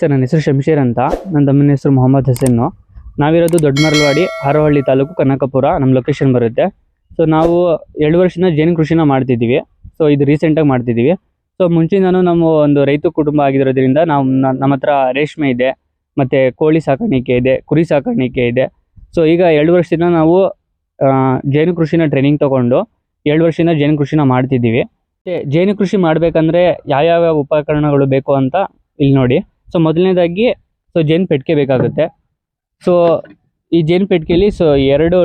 Sir, ನನ್ನ ಹೆಸರು ಶಂಶೀರ್ ಅಂತ. ನನ್ನ ತಮ್ಮನ ಹೆಸರು ಮೊಹಮ್ಮದ್ ಹಸನ್ನು. ನಾವಿರೋದು ದೊಡ್ಡಮರಳವಾಡಿ, ಹಾರೋಹಳ್ಳಿ ತಾಲೂಕು, ಕನಕಪುರ ನಮ್ಮ ಲೊಕೇಶನ್ ಬರುತ್ತೆ. ಸೊ ನಾವು 2 ವರ್ಷದಿಂದ ಜೇನು ಕೃಷಿನ ಮಾಡ್ತಿದ್ದೀವಿ. ಸೊ ಇದು ರೀಸೆಂಟಾಗಿ ಮಾಡ್ತಿದ್ದೀವಿ. ಸೊ ಮುಂಚಿಂದನೂ ನಮ್ಮ ಒಂದು ರೈತ ಕುಟುಂಬ ಆಗಿರೋದ್ರಿಂದ ನಾವು ನಮ್ಮ ಹತ್ರ ರೇಷ್ಮೆ ಇದೆ, ಮತ್ತು ಕೋಳಿ ಸಾಕಾಣಿಕೆ ಇದೆ, ಕುರಿ ಸಾಕಾಣಿಕೆ ಇದೆ. ಸೊ ಈಗ 2 ವರ್ಷದಿಂದ ನಾವು ಜೇನು ಕೃಷಿನ ಟ್ರೈನಿಂಗ್ ತೊಗೊಂಡು 2 ವರ್ಷದಿಂದ ಜೇನು ಕೃಷಿನ ಮಾಡ್ತಿದ್ದೀವಿ. ಮತ್ತು ಜೇನು ಕೃಷಿ ಮಾಡಬೇಕಂದ್ರೆ ಯಾವ್ಯಾವ ಉಪಕರಣಗಳು ಬೇಕು ಅಂತ ಇಲ್ಲಿ ನೋಡಿ. ಸೊ ಮೊದಲನೇದಾಗಿ ಜೇನು ಪೆಟ್ಟಿಗೆ ಬೇಕಾಗುತ್ತೆ. ಸೊ ಈ ಜೇನು ಪೆಟ್ಟಿಗೆಯಲ್ಲಿ 2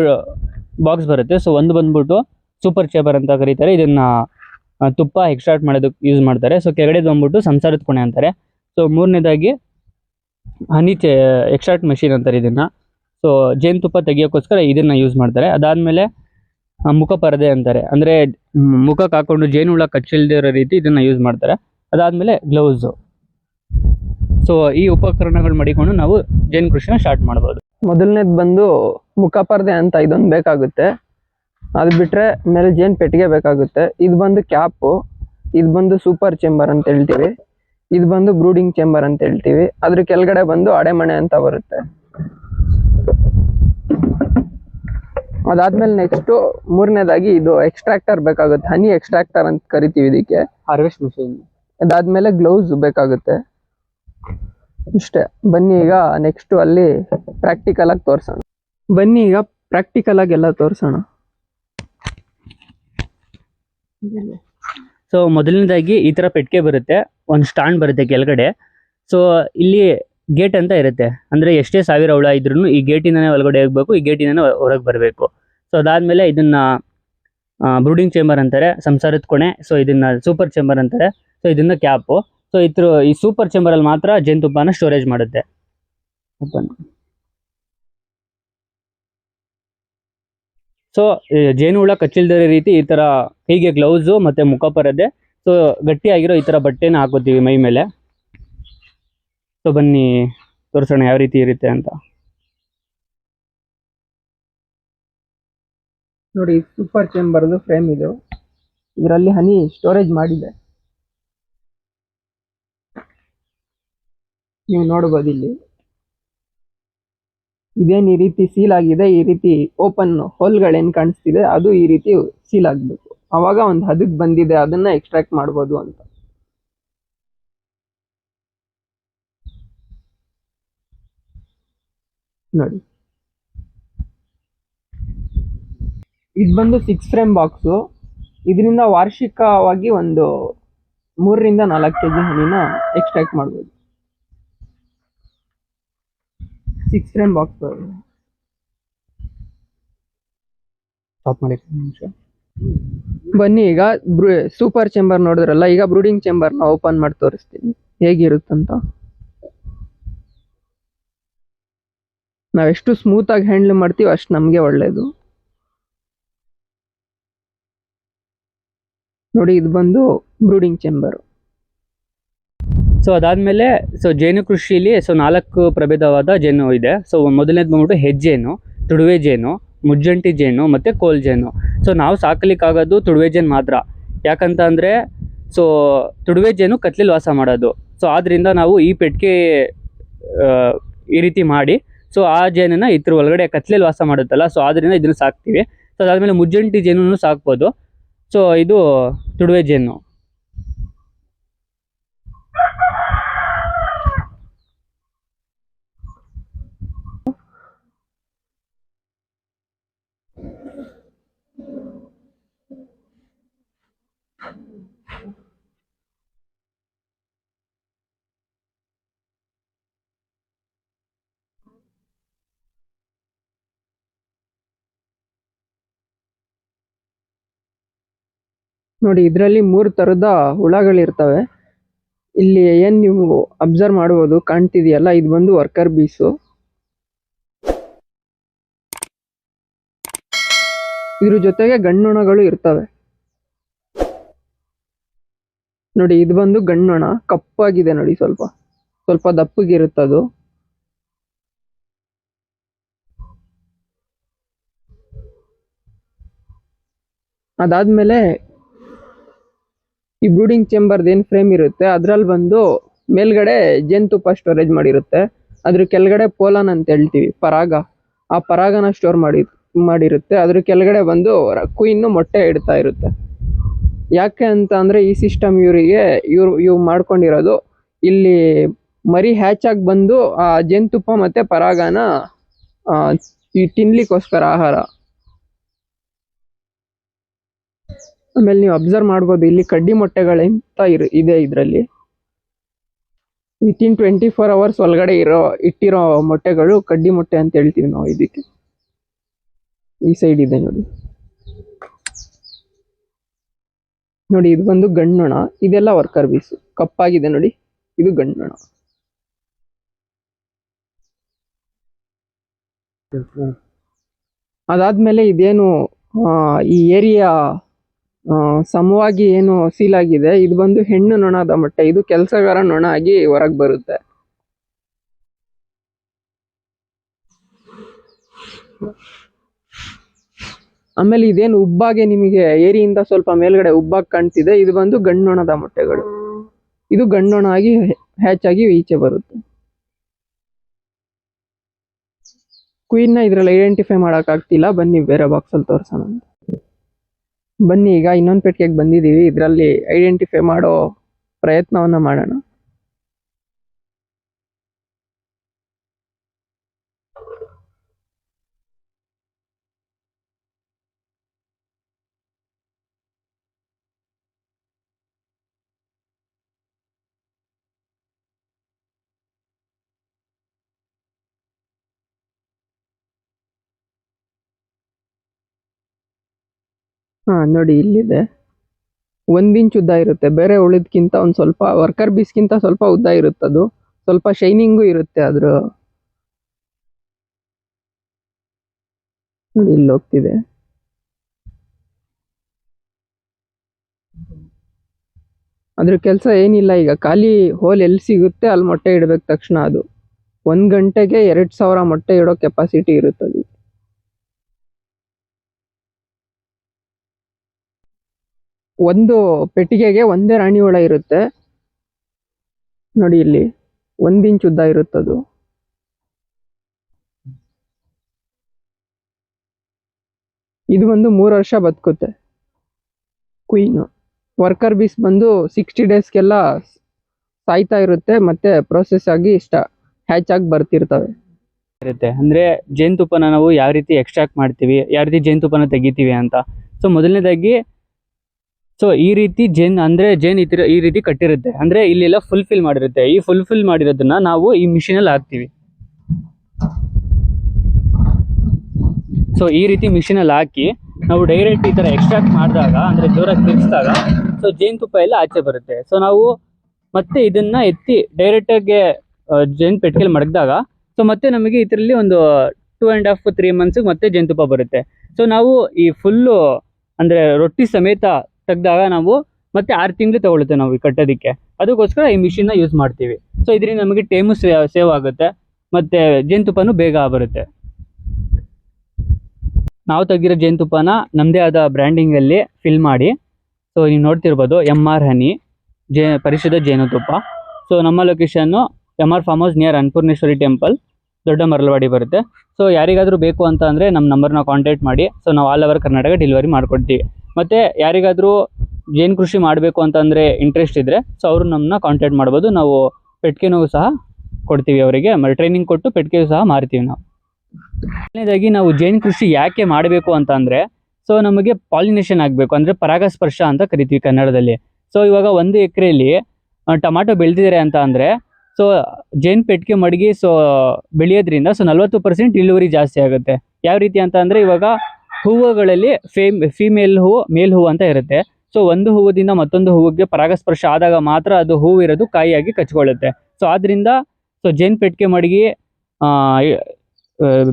ಬಾಕ್ಸ್ ಬರುತ್ತೆ. ಸೊ ಒಂದು ಬಂದ್ಬಿಟ್ಟು ಸೂಪರ್ ಚೇಬರ್ ಅಂತ ಕರೀತಾರೆ. ಇದನ್ನು ತುಪ್ಪ ಎಕ್ಸ್ಟ್ರಾಕ್ಟ್ ಮಾಡೋದಕ್ಕೆ ಯೂಸ್ ಮಾಡ್ತಾರೆ. ಸೊ ಕೆಳಗಡೆ ಬಂದ್ಬಿಟ್ಟು ಸಂಸಾರದ ಕೋಣೆ ಅಂತಾರೆ. ಸೊ ಮೂರನೇದಾಗಿ ಹನಿ ಎಕ್ಸ್ಟ್ರಾಕ್ಟ್ ಮೆಷಿನ್ ಅಂತಾರೆ ಇದನ್ನು. ಸೊ ಜೇನುತುಪ್ಪ ತೆಗಿಯೋಕ್ಕೋಸ್ಕರ ಇದನ್ನು ಯೂಸ್ ಮಾಡ್ತಾರೆ. ಅದಾದಮೇಲೆ ಮುಖ ಪರದೆ ಅಂತಾರೆ, ಅಂದರೆ ಮುಖಕ್ಕೆ ಹಾಕ್ಕೊಂಡು ಜೇನು ಹುಳ ಕಚ್ಚಿಲ್ದೇ ಇರೋ ರೀತಿ ಇದನ್ನು ಯೂಸ್ ಮಾಡ್ತಾರೆ. ಅದಾದಮೇಲೆ ಗ್ಲೌಸು. ಸೊ ಈ ಉಪಕರಣಗಳು ಮಾಡಿಕೊಂಡು ನಾವು ಜೇನು ಕೃಷಿನ ಸ್ಟಾರ್ಟ್ ಮಾಡ್ಬೋದು. ಮೊದಲನೇದು ಬಂದು ಮುಖ ಪರದೆ ಅಂತ ಇದೊಂದು ಬೇಕಾಗುತ್ತೆ. ಅದು ಬಿಟ್ಟರೆ ಮೇಲೆ ಜೇನು ಪೆಟ್ಟಿಗೆ ಬೇಕಾಗುತ್ತೆ. ಇದು ಬಂದು ಕ್ಯಾಪು, ಇದು ಬಂದು ಸೂಪರ್ ಚೇಂಬರ್ ಅಂತ ಹೇಳ್ತೀವಿ, ಇದು ಬಂದು ಬ್ರೂಡಿಂಗ್ ಚೇಂಬರ್ ಅಂತ ಹೇಳ್ತೀವಿ. ಅದ್ರ ಕೆಳಗಡೆ ಬಂದು ಅಡೆಮಣೆ ಅಂತ ಬರುತ್ತೆ. ಅದಾದ್ಮೇಲೆ ನೆಕ್ಸ್ಟು ಮೂರನೇದಾಗಿ ಇದು ಎಕ್ಸ್ಟ್ರಾಕ್ಟರ್ ಬೇಕಾಗುತ್ತೆ, ಹನಿ ಎಕ್ಸ್ಟ್ರಾಕ್ಟರ್ ಅಂತ ಕರಿತೀವಿ ಇದಕ್ಕೆ. Harvest machine. ಅದಾದ್ಮೇಲೆ ಗ್ಲೌಸ್ ಬೇಕಾಗುತ್ತೆ. ಇಷ್ಟೇ. ಬನ್ನಿ ಈಗ ನೆಕ್ಸ್ಟು ಅಲ್ಲಿ ಪ್ರಾಕ್ಟಿಕಲ್ ಆಗಿ ತೋರಿಸೋಣ. ಬನ್ನಿ ಈಗ ಪ್ರಾಕ್ಟಿಕಲ್ ಆಗಿ ಎಲ್ಲ ತೋರಿಸೋಣ. ಸೊ ಮೊದಲನೇದಾಗಿ ಈ ಥರ ಪೆಟ್ಟಿಗೆ ಬರುತ್ತೆ, ಒಂದು ಸ್ಟ್ಯಾಂಡ್ ಬರುತ್ತೆ ಕೆಳಗಡೆ. ಸೊ ಇಲ್ಲಿ ಗೇಟ್ ಅಂತ ಇರುತ್ತೆ, ಅಂದರೆ ಎಷ್ಟೇ 1000 ಹುಳ ಇದ್ರೂ ಈ ಗೇಟಿಂದನೇ ಒಳಗಡೆ ಹೋಗ್ಬೇಕು, ಈ ಗೇಟಿಂದನೇ ಹೊರಗೆ ಬರಬೇಕು. ಸೊ ಅದಾದಮೇಲೆ ಇದನ್ನು ಬ್ರೂಡಿಂಗ್ ಚೇಂಬರ್ ಅಂತಾರೆ, ಸಂಸಾರದ ಕೋಣೆ. ಸೊ ಇದನ್ನು ಸೂಪರ್ ಚೇಂಬರ್ ಅಂತಾರೆ. ಸೊ ಇದನ್ನು ಕ್ಯಾಪು. ಸೊ ಈ ಸೂಪರ್ ಚೇಂಬರಲ್ಲಿ ಮಾತ್ರ ಜೇನುತುಪ್ಪನ ಸ್ಟೋರೇಜ್ ಮಾಡುತ್ತೆ. ಸೊ ಜೇನು ಹುಳ ಕಚ್ಚಿಲ್ದೇ ರೀತಿ ಈ ಥರ ಹೀಗೆ ಗ್ಲೌಸು ಮತ್ತು ಮುಖ ಪರದೆ, ಸೊ ಗಟ್ಟಿಯಾಗಿರೋ ಈ ಥರ ಬಟ್ಟೆನ ಹಾಕೋತೀವಿ ಮೈ ಮೇಲೆ. ಸೊ ಬನ್ನಿ ತೋರಿಸೋಣ ಯಾವ ರೀತಿ ಇರುತ್ತೆ ಅಂತ. ನೋಡಿ, ಸೂಪರ್ ಚೇಂಬರ್ದು ಫ್ರೇಮ್ ಇದು. ಇದರಲ್ಲಿ ಹನಿ ಸ್ಟೋರೇಜ್ ಮಾಡಿದೆ, ನೀವು ನೋಡ್ಬೋದು. ಇಲ್ಲಿ ಇದೇನು ಈ ರೀತಿ ಸೀಲ್ ಆಗಿದೆ, ಈ ರೀತಿ ಓಪನ್ ಹೋಲ್ಗಳೇನು ಕಾಣಿಸ್ತಿದೆ ಅದು ಈ ರೀತಿ ಸೀಲ್ ಆಗಬೇಕು. ಅವಾಗ ಒಂದು ಹದಕ್ಕೆ ಬಂದಿದೆ, ಅದನ್ನ ಎಕ್ಸ್ಟ್ರಾಕ್ಟ್ ಮಾಡ್ಬೋದು ಅಂತ. ನೋಡಿ, ಇದು ಬಂದು 6 ಫ್ರೇಮ್ ಬಾಕ್ಸು. ಇದರಿಂದ ವಾರ್ಷಿಕವಾಗಿ ಒಂದು 3 ರಿಂದ 4 kg ಹನಿನ ಎಕ್ಸ್ಟ್ರಾಕ್ಟ್ ಮಾಡ್ಬೋದು. 6 ಫ್ರೇಮ್ ಬಾಕ್ಸ್. ಸ್ಟಾಪ್ ಮಾಡಿ. ಬನ್ನಿ ಈಗ ಸೂಪರ್ ಚೇಂಬರ್ ನೋಡಿದ್ರಲ್ಲ, ಈಗ ಬ್ರೂಡಿಂಗ್ ಚೇಂಬರ್ನ ಓಪನ್ ಮಾಡಿ ತೋರಿಸ್ತೀನಿ ಹೇಗಿರುತ್ತಂತ. ನಾವೆಷ್ಟು ಸ್ಮೂತಾಗಿ ಹ್ಯಾಂಡಲ್ ಮಾಡ್ತೀವಿ ಅಷ್ಟು ನಮಗೆ ಒಳ್ಳೆಯದು. ನೋಡಿ, ಇದು ಬಂದು ಬ್ರೂಡಿಂಗ್ ಚೇಂಬರು. ಸೊ ಅದಾದಮೇಲೆ ಜೇನು ಕೃಷಿಯಲ್ಲಿ 4 ಪ್ರಭೇದವಾದ ಜೇನು ಇದೆ. ಸೊ ಮೊದಲನೇದು ಬಂದ್ಬಿಟ್ಟು ಹೆಜ್ಜೇನು, ತುಡುವೆ ಜೇನು, ಮುಜ್ಜಂಟಿ ಜೇನು ಮತ್ತು ಕೋಲ್ ಜೇನು. ಸೊ ನಾವು ಸಾಕಲಿಕ್ಕಾಗೋದು ತುಡುವೆ ಜೇನು ಮಾತ್ರ. ಯಾಕಂತ ಅಂದರೆ ತುಡುವೆ ಜೇನು ಕತ್ಲಲ್ಲಿ ವಾಸ ಮಾಡೋದು. ಸೊ ಆದ್ದರಿಂದ ನಾವು ಈ ಪೆಟ್ಟಿಗೆ ಈ ರೀತಿ ಮಾಡಿ, ಸೊ ಆ ಜೇನನ್ನು ಇದ್ರ ಒಳಗಡೆ ಕತ್ಲಲ್ಲಿ ವಾಸ ಮಾಡುತ್ತಲ್ಲ, ಸೊ ಆದ್ದರಿಂದ ಇದನ್ನು ಸಾಕ್ತೀವಿ. ಸೊ ಅದಾದಮೇಲೆ ಮುಜ್ಜಂಟಿ ಜೇನು ಸಾಕ್ಬೋದು. ಸೊ ಇದು ತುಡುವೆ ಜೇನು. ನೋಡಿ, ಇದರಲ್ಲಿ 3 ಥರದ ಹುಳಗಳಿರ್ತವೆ. ಇಲ್ಲಿ ಏನು ನೀವು ಅಬ್ಸರ್ವ್ ಮಾಡ್ಬೋದು, ಕಾಣ್ತಿದೆಯಲ್ಲ, ಇದು ಬಂದು ವರ್ಕರ್ ಬೀಸು. ಇದ್ರ ಜೊತೆಗೆ ಗಂಡುನೊಣಗಳು ಇರ್ತವೆ. ನೋಡಿ, ಇದು ಬಂದು ಗಂಡುನೊಣ, ಕಪ್ಪಾಗಿದೆ ನೋಡಿ, ಸ್ವಲ್ಪ ದಪ್ಪಗಿರುತ್ತದು. ಅದಾದ್ಮೇಲೆ ಈ ಬ್ರೂಡಿಂಗ್ ಚೇಂಬರ್ದು ಏನು ಫ್ರೇಮ್ ಇರುತ್ತೆ ಅದರಲ್ಲಿ ಬಂದು ಮೇಲ್ಗಡೆ ಜೇನುತುಪ್ಪ ಸ್ಟೋರೇಜ್ ಮಾಡಿರುತ್ತೆ. ಅದ್ರ ಕೆಳಗಡೆ ಪೋಲನ್ ಅಂತ ಹೇಳ್ತೀವಿ, ಪರಾಗ. ಆ ಪರಾಗನ ಸ್ಟೋರ್ ಮಾಡಿರುತ್ತೆ. ಅದ್ರ ಕೆಳಗಡೆ ಬಂದು ಕ್ವೀನ್ ಮೊಟ್ಟೆ ಇಡ್ತಾ ಇರುತ್ತೆ. ಯಾಕೆ ಅಂತ ಅಂದ್ರೆ ಈ ಸಿಸ್ಟಮ್ ಇವ್ರು ಮಾಡ್ಕೊಂಡಿರೋದು, ಇಲ್ಲಿ ಮರಿ ಹ್ಯಾಚ್ ಆಗಿ ಬಂದು ಆ ಜೇನುತುಪ್ಪ ಮತ್ತೆ ಪರಾಗನ ಈ ತಿನ್ಲಿಕ್ಕೋಸ್ಕರ ಆಹಾರ. ಆಮೇಲೆ ನೀವು ಅಬ್ಸರ್ವ್ ಮಾಡ್ಬೋದು, ಇಲ್ಲಿ ಕಡ್ಡಿ ಮೊಟ್ಟೆಗಳಿಂತ ಇದೆ ಇದರಲ್ಲಿ. ವಿತಿನ್ 24 hours ಒಳಗಡೆ ಇಟ್ಟಿರೋ ಮೊಟ್ಟೆಗಳು ಕಡ್ಡಿ ಮೊಟ್ಟೆ ಅಂತ ಹೇಳ್ತೀವಿ ನಾವು ಇದಕ್ಕೆ. ಈ ಸೈಡ್ ಇದೆ ನೋಡಿ. ನೋಡಿ ಇದು ಬಂದು ಗಂಡೊಣ, ಇದೆಲ್ಲ ವರ್ಕರ್ ಬೀಸ್. ಕಪ್ಪಾಗಿದೆ ನೋಡಿ, ಇದು ಗಂಡೊಣ. ಅದಾದ್ಮೇಲೆ ಇದೇನು ಈ ಏರಿಯಾ ಸಮವಾಗಿ ಏನು ಸೀಲ್ ಆಗಿದೆ, ಇದು ಬಂದು ಹೆಣ್ಣು ನೊಣದ ಮೊಟ್ಟೆ. ಇದು ಕೆಲಸಗಾರ ನೊಣ ಆಗಿ ಹೊರಗೆ ಬರುತ್ತೆ. ಆಮೇಲೆ ಇದೇನು ಉಬ್ಬಾಗೆ ನಿಮಗೆ ಏರಿಯಿಂದ ಸ್ವಲ್ಪ ಮೇಲ್ಗಡೆ ಉಬ್ಬಾಗಿ ಕಾಣ್ತಿದೆ, ಇದು ಬಂದು ಗಂಡೊಣದ ಮೊಟ್ಟೆಗಳು. ಇದು ಗಂಡೊಣ ಆಗಿ ಹ್ಯಾಚ್ ಆಗಿ ಈಚೆ ಬರುತ್ತೆ. ಕ್ವೀನ್ನ ಇದ್ರಲ್ಲಿ ಐಡೆಂಟಿಫೈ ಮಾಡಕ್ ಆಗ್ತಿಲ್ಲ, ಬನ್ನಿ ಬೇರೆ ಬಾಕ್ಸ್ ಅಲ್ಲಿ ತೋರ್ಸೋಣ. ಬನ್ನಿ ಈಗ ಇನ್ನೊಂದು ಪೆಟ್ಟಿಗೆಗೆ ಬಂದಿದೀವಿ, ಇದರಲ್ಲಿ ಐಡೆಂಟಿಫೈ ಮಾಡೋ ಪ್ರಯತ್ನವನ್ನ ಮಾಡೋಣ. ನೋಡಿ ಇಲ್ಲಿದೆ. 1 ಇಂಚ್ ಉದ್ದ ಇರುತ್ತೆ. ಬೇರೆ ಉಳಿದ್ಕಿಂತ ಒಂದ್ ಸ್ವಲ್ಪ ವರ್ಕರ್ ಬೀಸ್ಗಿಂತ ಸ್ವಲ್ಪ ಉದ್ದ ಇರುತ್ತದು. ಸ್ವಲ್ಪ ಶೈನಿಂಗು ಇರುತ್ತೆ ಅದ್ರ. ನೋಡಿ ಇಲ್ಲಿ ಹೋಗ್ತಿದೆ. ಅದ್ರ ಕೆಲಸ ಏನಿಲ್ಲ, ಈಗ ಖಾಲಿ ಹೋಲ್ ಎಲ್ಲಿ ಸಿಗುತ್ತೆ ಅಲ್ಲಿ ಮೊಟ್ಟೆ ಇಡ್ಬೇಕು ತಕ್ಷಣ. ಅದು 1 ಗಂಟೆಗೆ 2000 ಮೊಟ್ಟೆ ಇಡೋ ಕೆಪಾಸಿಟಿ ಇರುತ್ತದೆ. ಒಂದು ಪೆಟ್ಟಿಗೆಗೆ ಒಂದೇ ರಾಣಿ ಹುಳ ಇರುತ್ತೆ. ನೋಡಿ ಇಲ್ಲಿ 1 ಇಂಚ್ ಉದ್ದ ಇರುತ್ತದು. ಇದು ಬಂದು 3 ವರ್ಷ ಬದುಕುತ್ತೆ ಕ್ವೀನ್. ವರ್ಕರ್ ಬೀಸ್ ಬಂದು 60 ಡೇಸ್ಗೆಲ್ಲ ಸಾಯ್ತಾ ಇರುತ್ತೆ, ಮತ್ತೆ ಪ್ರೋಸೆಸ್ ಆಗಿ ಹ್ಯಾಚ್ ಆಗಿ ಬರ್ತಿರ್ತವೆ. ಇರುತ್ತೆ ಅಂದ್ರೆ ಜೇನುತುಪ್ಪನ ನಾವು ಯಾವ ರೀತಿ ಎಕ್ಸ್ಟ್ರಾಕ್ಟ್ ಮಾಡ್ತೀವಿ, ಯಾವ ರೀತಿ ಜೇನುತುಪ್ಪನ ತೆಗಿತೀವಿ ಅಂತ. ಸೊ ಮೊದಲನೇದಾಗಿ ಈ ರೀತಿ ಜೇನ್ ಈ ರೀತಿ ಕಟ್ಟಿರುತ್ತೆ, ಅಂದ್ರೆ ಇಲ್ಲೆಲ್ಲ ಫುಲ್ಫಿಲ್ ಮಾಡಿರುತ್ತೆ. ಈ ಫುಲ್ಫಿಲ್ ಮಾಡಿರೋದನ್ನ ನಾವು ಈ ಮಿಷಿನ್ ಅಲ್ಲಿ ಹಾಕ್ತಿವಿ. ಸೊ ಈ ರೀತಿ ಮಿಷಿನ್ ಅಲ್ಲಿ ಹಾಕಿ ನಾವು ಡೈರೆಕ್ಟ್ ಈ ತರ ಎಕ್ಸ್ಟ್ರಾಕ್ಟ್ ಮಾಡಿದಾಗ, ಅಂದ್ರೆ ಜೋರಾಗಿ ತಿರ್ಗಿಸಿದಾಗ ಜೇನುತುಪ್ಪ ಎಲ್ಲ ಆಚೆ ಬರುತ್ತೆ. ಸೊ ನಾವು ಮತ್ತೆ ಇದನ್ನ ಎತ್ತಿ ಡೈರೆಕ್ಟ್ ಆಗಿ ಜೇನು ಪೆಟ್ಟಿಗೆಯಲ್ಲಿ ಮಡಗಿದಾಗ ಮತ್ತೆ ನಮಗೆ ಇದರಲ್ಲಿ ಒಂದು 2.5-3 months ಮತ್ತೆ ಜೇನುತುಪ್ಪ ಬರುತ್ತೆ. ಸೊ ನಾವು ಈ ಫುಲ್ಲು ಅಂದ್ರೆ ರೊಟ್ಟಿ ಸಮೇತ ತೆಗ್ದಾಗ ನಾವು ಮತ್ತೆ 6 ತಿಂಗಳು ತಗೊಳುತ್ತೆ ನಾವು ಈ ಕಟ್ಟೋದಿಕ್ಕೆ. ಅದಕ್ಕೋಸ್ಕರ ಈ ಮಿಷಿನ್ ಯೂಸ್ ಮಾಡ್ತೀವಿ. ಸೊ ಇದರಿಂದ ನಮಗೆ ಟೈಮು ಸೇವ್ ಆಗುತ್ತೆ, ಮತ್ತೆ ಜೇನುತುಪ್ಪನೂ ಬೇಗ ಬರುತ್ತೆ. ನಾವು ತೆಗಿರೋ ಜೇನುತುಪ್ಪನ ನಮ್ಮದೇ ಆದ ಬ್ರ್ಯಾಂಡಿಂಗ್ ಅಲ್ಲಿ ಫಿಲ್ ಮಾಡಿ, ಸೊ ನೀವು ನೋಡ್ತಿರ್ಬೋದು MR ಹನಿ ಪರಿಶುದ್ಧ ಜೇನುತುಪ್ಪ. ಸೊ ನಮ್ಮ location MR farm house near Annapoorneshwari temple, ದೊಡ್ಡ ಮರಳವಾಡಿ ಬರುತ್ತೆ. ಸೊ ಯಾರಿಗಾದ್ರೂ ಬೇಕು ಅಂತ ಅಂದರೆ ನಮ್ಮ ನಂಬರ್ನ ಕಾಂಟ್ಯಾಕ್ಟ್ ಮಾಡಿ. ಸೊ ನಾವು ಆಲ್ ಓವರ್ ಕರ್ನಾಟಕ ಡೆಲಿವರಿ ಮಾಡ್ಕೊಡ್ತೀವಿ. ಮತ್ತು ಯಾರಿಗಾದರೂ ಜೇನು ಕೃಷಿ ಮಾಡಬೇಕು ಅಂತಂದರೆ ಇಂಟ್ರೆಸ್ಟ್ ಇದ್ದರೆ ಸೊ ಅವರು ನಮ್ಮನ್ನ ಕಾಂಟ್ಯಾಕ್ಟ್ ಮಾಡ್ಬೋದು. ನಾವು ಪೆಟ್ಟಿಗೆನೂ ಸಹ ಕೊಡ್ತೀವಿ ಅವರಿಗೆ, ಟ್ರೈನಿಂಗ್ ಕೊಟ್ಟು ಪೆಟ್ಟಿಗೆಗೂ ಸಹ ಮಾರ್ತೀವಿ ನಾವು. ಮೊದಲನೇದಾಗಿ ನಾವು ಜೇನು ಕೃಷಿ ಯಾಕೆ ಮಾಡಬೇಕು ಅಂತ ಅಂದರೆ, ಸೊ ನಮಗೆ ಪಾಲಿನೇಷನ್ ಆಗಬೇಕು, ಅಂದರೆ ಪರಾಗಸ್ಪರ್ಶ ಅಂತ ಕರಿತೀವಿ ಕನ್ನಡದಲ್ಲಿ. ಸೊ ಇವಾಗ 1 ಎಕರೆಯಲ್ಲಿ ಟೊಮಾಟೊ ಬೆಳೆದಿದ್ದಾರೆ ಅಂತ ಅಂದರೆ, ಸೊ ಜೇನು ಪೆಟ್ಟಿಗೆ ಮಡಗಿ ಬೆಳೆಯೋದ್ರಿಂದ 40% ಇಳುವರಿ ಜಾಸ್ತಿ ಆಗುತ್ತೆ. ಯಾವ ರೀತಿ ಅಂತ ಅಂದರೆ, ಇವಾಗ ಹೂವುಗಳಲ್ಲಿ ಫೀಮೇಲ್ ಹೂವು ಮೇಲ್ ಹೂವು ಅಂತ ಇರುತ್ತೆ. ಸೊ ಒಂದು ಹೂವುದಿಂದ ಮತ್ತೊಂದು ಹೂವಿಗೆ ಪರಾಗಸ್ಪರ್ಶ ಆದಾಗ ಮಾತ್ರ ಅದು ಹೂವು ಇರೋದು ಕಾಯಿಯಾಗಿ ಕಚ್ಕೊಳ್ಳುತ್ತೆ. ಸೊ ಆದ್ರಿಂದ ಜೇನು ಪೆಟ್ಟಿಗೆ ಮಡಗಿ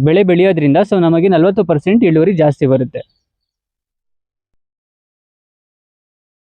ಬೆಳೆ ಬೆಳೆಯೋದ್ರಿಂದ ನಮಗೆ 40% ಇಳುವರಿ ಜಾಸ್ತಿ ಬರುತ್ತೆ.